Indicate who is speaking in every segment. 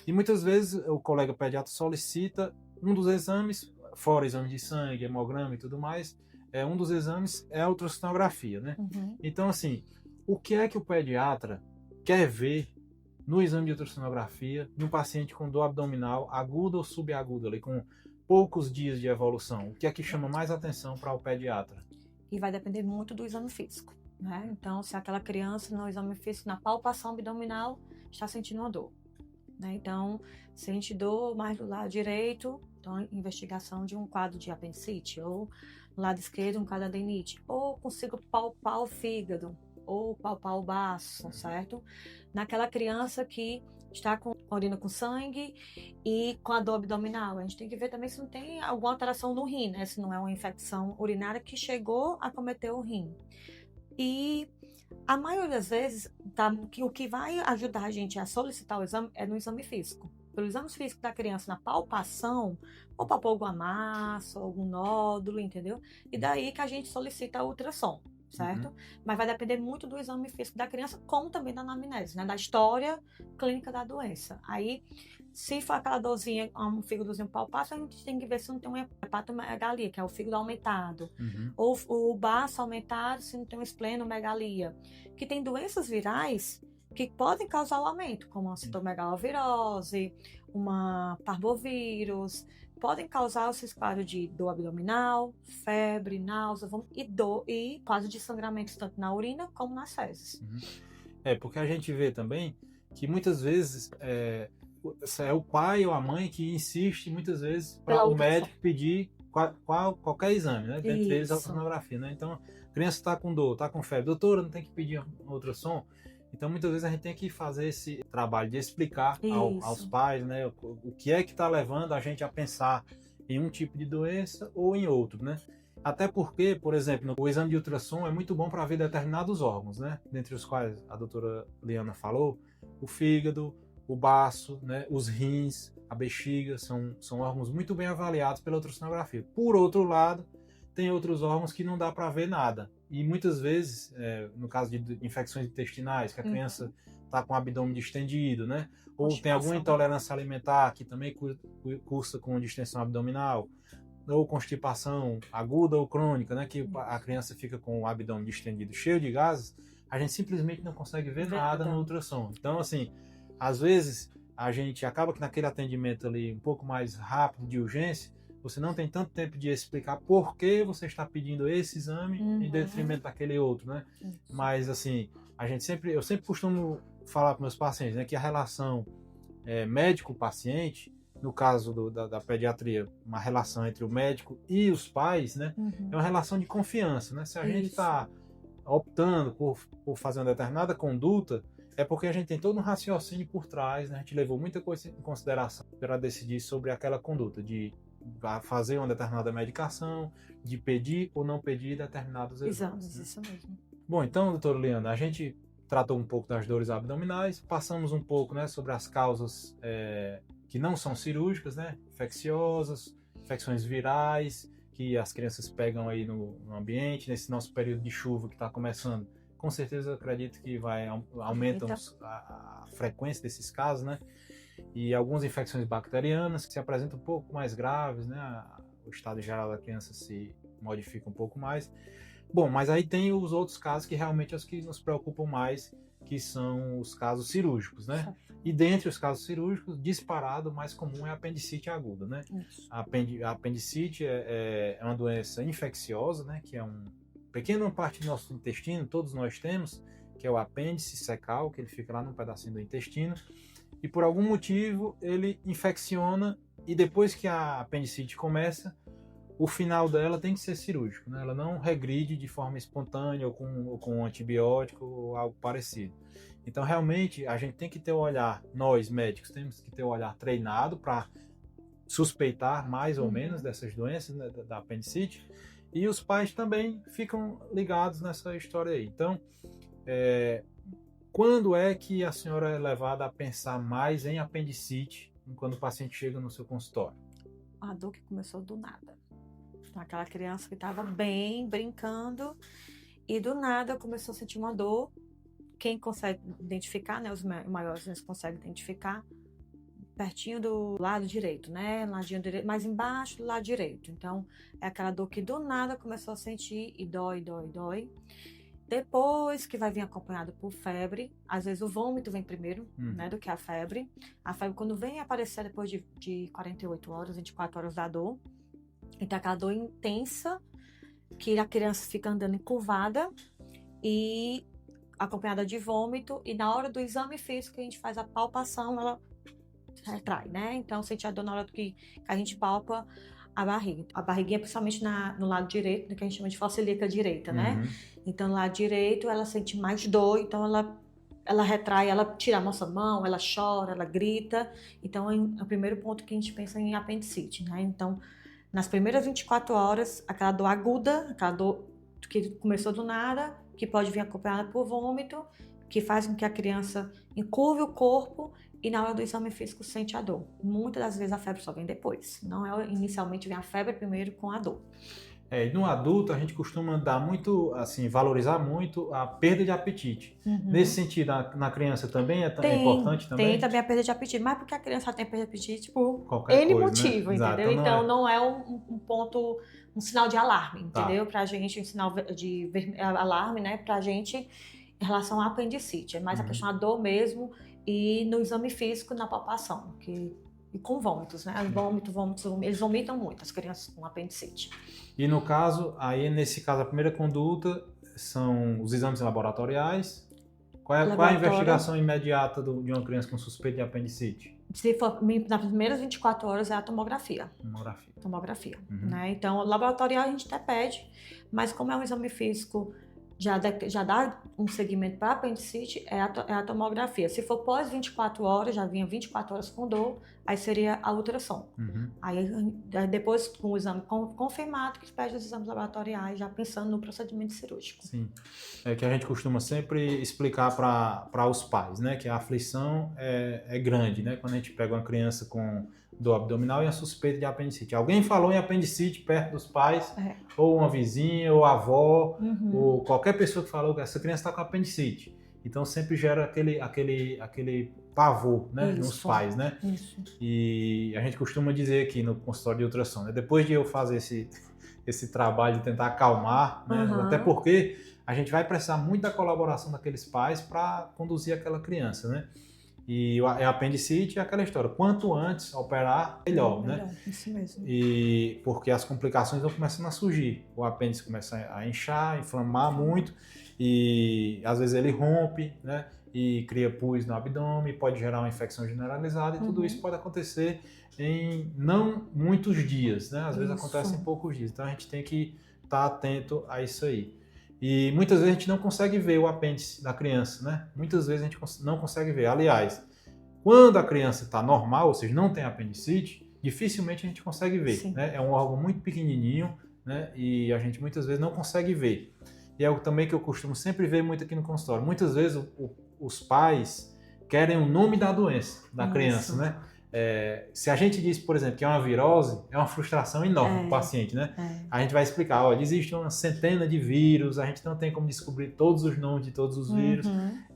Speaker 1: E muitas vezes o colega pediatra solicita um dos exames, fora exame de sangue, hemograma e tudo mais, um dos exames é a ultrassonografia, né?
Speaker 2: Uhum.
Speaker 1: Então, assim, o que é que o pediatra quer ver no exame de ultrassonografia de um paciente com dor abdominal aguda ou subaguda, ali, com poucos dias de evolução? O que é que chama mais atenção para o pediatra?
Speaker 2: E vai depender muito do exame físico, né? Então, se aquela criança no exame físico, na palpação abdominal, está sentindo uma dor, né? Então, sente dor mais do lado direito, então, investigação de um quadro de apendicite, ou no lado esquerdo, um quadro de adenite, ou consigo palpar o fígado, ou palpar o baço, certo? Naquela criança que está com urina com sangue e com a dor abdominal. A gente tem que ver também se não tem alguma alteração no rim, né? Se não é uma infecção urinária que chegou a cometer o rim. E a maioria das vezes, o que vai ajudar a gente a solicitar o exame é no exame físico. Pelo exame físico da criança, na palpação, ou palpou alguma massa, algum nódulo, entendeu? E daí que a gente solicita a ultrassom, certo?
Speaker 1: Uhum.
Speaker 2: Mas vai depender muito do exame físico da criança, como também da anamnese, né? Da história clínica da doença. Aí, se for aquela dorzinha, um fígadozinho palpável, a gente tem que ver se não tem uma hepatomegalia, que é o fígado aumentado.
Speaker 1: Uhum.
Speaker 2: Ou o baço aumentado, se não tem uma esplenomegalia. Que tem doenças virais que podem causar o aumento, como uma citomegalovirose, uma parvovírus, podem causar esses quadros de dor abdominal, febre, náusea e quadro de sangramento tanto na urina como nas fezes.
Speaker 1: Uhum. Porque a gente vê também que muitas vezes é o pai ou a mãe que insiste muitas vezes para o médico pedir qualquer exame, né? Dentre eles a ultrassonografia, né? Então, a criança está com dor, está com febre, doutora, não tem que pedir um ultrassom? Então, muitas vezes a gente tem que fazer esse trabalho de explicar aos pais, né, o que é que está levando a gente a pensar em um tipo de doença ou em outro, né? Até porque, por exemplo, o exame de ultrassom é muito bom para ver determinados órgãos, né? Dentre os quais a doutora Liana falou, o fígado, o baço, né, os rins, a bexiga, são órgãos muito bem avaliados pela ultrassonografia. Por outro lado, tem outros órgãos que não dá para ver nada. E muitas vezes, no caso de infecções intestinais, que a criança está com o abdômen distendido, né? Ou tem alguma intolerância alimentar que também cursa com distensão abdominal, ou constipação aguda ou crônica, né? Que a criança fica com o abdômen distendido, cheio de gases, a gente simplesmente não consegue ver nada no ultrassom. Então, assim, às vezes a gente acaba que naquele atendimento ali um pouco mais rápido de urgência, você não tem tanto tempo de explicar por que você está pedindo esse exame em detrimento daquele outro, né? Mas, assim, eu sempre costumo falar para meus pacientes, né, que a relação médico-paciente, no caso da pediatria, uma relação entre o médico e os pais, né, é uma relação de confiança, né? Se a gente está optando por fazer uma determinada conduta, é porque a gente tem todo um raciocínio por trás, né? A gente levou muita coisa em consideração para decidir sobre aquela conduta, de fazer uma determinada medicação, de pedir ou não pedir determinados exames. Né?
Speaker 2: Isso mesmo.
Speaker 1: Bom, então, doutora Liana, a gente tratou um pouco das dores abdominais, passamos um pouco, né, sobre as causas que não são cirúrgicas, né, infecciosas, infecções virais, que as crianças pegam aí no ambiente, nesse nosso período de chuva que está começando. Com certeza, eu acredito que aumentam a frequência desses casos, né? E algumas infecções bacterianas que se apresentam um pouco mais graves, né? O estado geral da criança se modifica um pouco mais. Bom, mas aí tem os outros casos que realmente os que nos preocupam mais, que são os casos cirúrgicos, né? E dentre os casos cirúrgicos, disparado, o mais comum é a apendicite aguda, né? A apendicite é uma doença infecciosa, né? Que é uma pequena parte do nosso intestino, todos nós temos, que é o apêndice secal, que ele fica lá num pedacinho do intestino, e por algum motivo ele infecciona, e depois que a apendicite começa, o final dela tem que ser cirúrgico, né? Ela não regride de forma espontânea ou com um antibiótico ou algo parecido. Então, realmente, a gente tem que ter o olhar, nós médicos temos que ter o olhar treinado para suspeitar mais ou menos dessas doenças, né, da apendicite, e os pais também ficam ligados nessa história aí. Então, quando é que a senhora é levada a pensar mais em apendicite quando o paciente chega no seu consultório?
Speaker 2: A dor que começou do nada. Aquela criança que estava bem, brincando, e do nada começou a sentir uma dor. Quem consegue identificar, né? Os maiores eles conseguem identificar pertinho do lado direito, né? Ladinho direito, mais embaixo do lado direito. Então, é aquela dor que do nada começou a sentir e dói, dói, dói. Depois que vai vir acompanhado por febre, às vezes o vômito vem primeiro, né, do que a febre. A febre, quando vem aparecer depois de 48 horas, 24 horas da dor, então aquela dor intensa, que a criança fica andando encurvada e acompanhada de vômito, e na hora do exame físico a gente faz a palpação, ela retrai, né? Então sente a dor na hora que a gente palpa a barriga. A barriguinha, principalmente no lado direito, que a gente chama de fossa ilíaca direita, né? Então, no lado direito, ela sente mais dor, então ela retrai, ela tira a nossa mão, ela chora, ela grita. Então, é o primeiro ponto que a gente pensa em apendicite, né? Então, nas primeiras 24 horas, aquela dor aguda, aquela dor que começou do nada, que pode vir acompanhada por vômito, que faz com que a criança encurve o corpo e na hora do exame físico sente a dor. Muitas das vezes a febre só vem depois. Não é inicialmente vem a febre primeiro com a dor.
Speaker 1: E no adulto a gente costuma dar muito, assim, valorizar muito a perda de apetite. Nesse sentido, na criança também é importante também?
Speaker 2: Tem também a perda de apetite, mas porque a criança tem perda de apetite por
Speaker 1: qualquer
Speaker 2: N
Speaker 1: coisa,
Speaker 2: motivo,
Speaker 1: né?
Speaker 2: entendeu?
Speaker 1: Exato.
Speaker 2: Então não é um ponto, um sinal de alarme, entendeu?
Speaker 1: Tá.
Speaker 2: Pra gente, um sinal de alarme, né? Pra gente em relação à apendicite. É mais a questão da dor mesmo e no exame físico, na palpação, e com vômitos, né? Vômitos, eles vomitam muito, as crianças com apendicite.
Speaker 1: E no caso, nesse caso, a primeira conduta são os exames laboratoriais. Qual é a investigação imediata de uma criança com suspeita de apendicite?
Speaker 2: Se for nas primeiras 24 horas é a tomografia. Tomografia. Né? Então, laboratorial a gente até pede, mas como é um exame físico, já dá um segmento para apendicite, é a tomografia. Se for pós 24 horas, já vinha 24 horas com dor, aí seria a ultrassom. Aí depois, com o exame confirmado, que pede os exames laboratoriais, já pensando no procedimento cirúrgico.
Speaker 1: Sim. É que a gente costuma sempre explicar para os pais, né, que a aflição é grande, né, quando a gente pega uma criança com dor abdominal e a suspeita de apendicite. Alguém falou em apendicite perto dos pais, ou uma vizinha, ou a avó, ou qualquer pessoa que falou que essa criança está com apendicite. Então sempre gera aquele pavor, né, nos pais, né? E a gente costuma dizer aqui no consultório de ultrassom, né, depois de eu fazer esse trabalho de tentar acalmar, né, até porque a gente vai precisar muito da colaboração daqueles pais para conduzir aquela criança, né? E a apendicite é aquela história, quanto antes operar, melhor, né?
Speaker 2: Isso mesmo.
Speaker 1: E porque as complicações vão começando a surgir. O apêndice começa a inchar, inflamar muito, e às vezes ele rompe, né? E cria pus no abdômen, pode gerar uma infecção generalizada, e tudo isso pode acontecer em não muitos dias, né? Às vezes acontece em poucos dias. Então a gente tem que estar atento a isso aí. E muitas vezes a gente não consegue ver o apêndice da criança, né? Muitas vezes a gente não consegue ver. Aliás, quando a criança está normal, ou seja, não tem apendicite, dificilmente a gente consegue ver, né? É um órgão muito pequenininho, né? E a gente muitas vezes não consegue ver. E é algo também que eu costumo sempre ver muito aqui no consultório. Muitas vezes os pais querem o nome da doença da criança, né? Se a gente diz, por exemplo, que é uma virose, é uma frustração enorme para o paciente, né? A gente vai explicar, olha, existe uma centena de vírus, a gente não tem como descobrir todos os nomes de todos os vírus,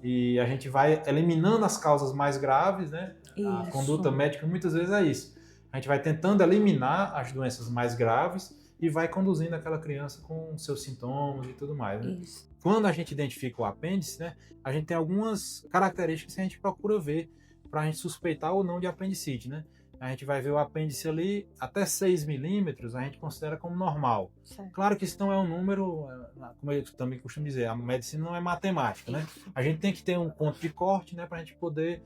Speaker 1: e a gente vai eliminando as causas mais graves, né? A conduta médica muitas vezes é isso. A gente vai tentando eliminar as doenças mais graves e vai conduzindo aquela criança com seus sintomas e tudo mais, né? Quando a gente identifica o apêndice, né, a gente tem algumas características que a gente procura ver para a gente suspeitar ou não de apendicite, né? A gente vai ver o apêndice ali, até 6 milímetros, a gente considera como normal. Claro que isso não é um número, como eu também costumo dizer, a medicina não é matemática, né? A gente tem que ter um ponto de corte, né, para a gente poder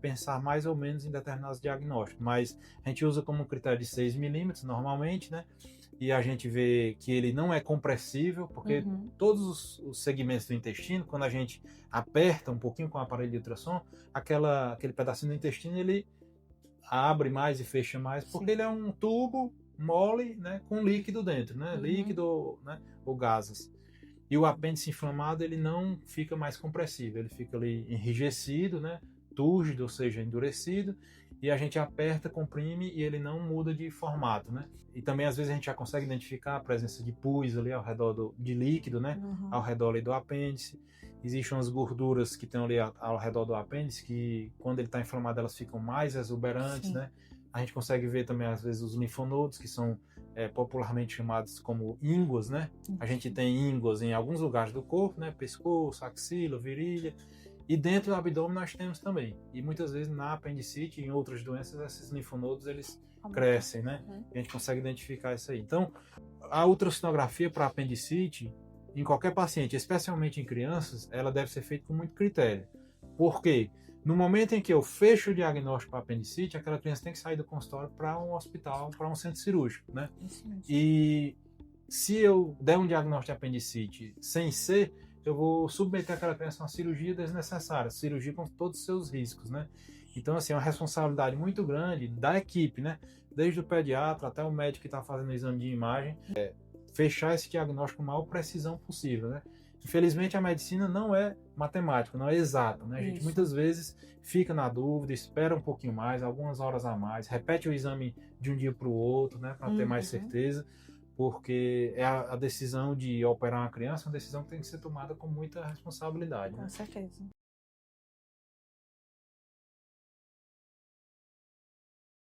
Speaker 1: pensar mais ou menos em determinados diagnósticos, mas a gente usa como critério de 6 milímetros normalmente, né? E a gente vê que ele não é compressível, porque todos os segmentos do intestino, quando a gente aperta um pouquinho com o aparelho de ultrassom, aquele pedacinho do intestino ele abre mais e fecha mais, porque ele é um tubo mole, né, com líquido dentro, né, líquido, né, ou gases. E o apêndice inflamado ele não fica mais compressível, ele fica ali enrijecido, né, túrgido, ou seja, endurecido, e a gente aperta, comprime e ele não muda de formato, né? E também às vezes a gente já consegue identificar a presença de pus ali ao redor de líquido, né? Ao redor ali do apêndice. Existem umas gorduras que estão ali ao redor do apêndice que quando ele está inflamado elas ficam mais exuberantes, né? A gente consegue ver também às vezes os linfonodos que são popularmente chamados como ínguas, né? A gente tem ínguas em alguns lugares do corpo, né? Pescoço, axila, virilha. E dentro do abdômen nós temos também. E muitas vezes na apendicite e em outras doenças, esses linfonodos eles crescem, né? E a gente consegue identificar isso aí. Então, a ultrassonografia para apendicite, em qualquer paciente, especialmente em crianças, ela deve ser feita com muito critério. Por quê? No momento em que eu fecho o diagnóstico para apendicite, aquela criança tem que sair do consultório para um hospital, para um centro cirúrgico, né? E se eu der um diagnóstico de apendicite sem ser, eu vou submeter aquela criança a uma cirurgia desnecessária, cirurgia com todos os seus riscos, né? Então, assim, é uma responsabilidade muito grande da equipe, né? Desde o pediatra até o médico que está fazendo o exame de imagem, fechar esse diagnóstico com a maior precisão possível, né? Infelizmente, a medicina não é matemática, não é exata, né? A gente muitas vezes fica na dúvida, espera um pouquinho mais, algumas horas a mais, repete o exame de um dia para o outro, né? Para ter mais certeza. Porque a decisão de operar uma criança é uma decisão que tem que ser tomada com muita responsabilidade.
Speaker 2: Com certeza.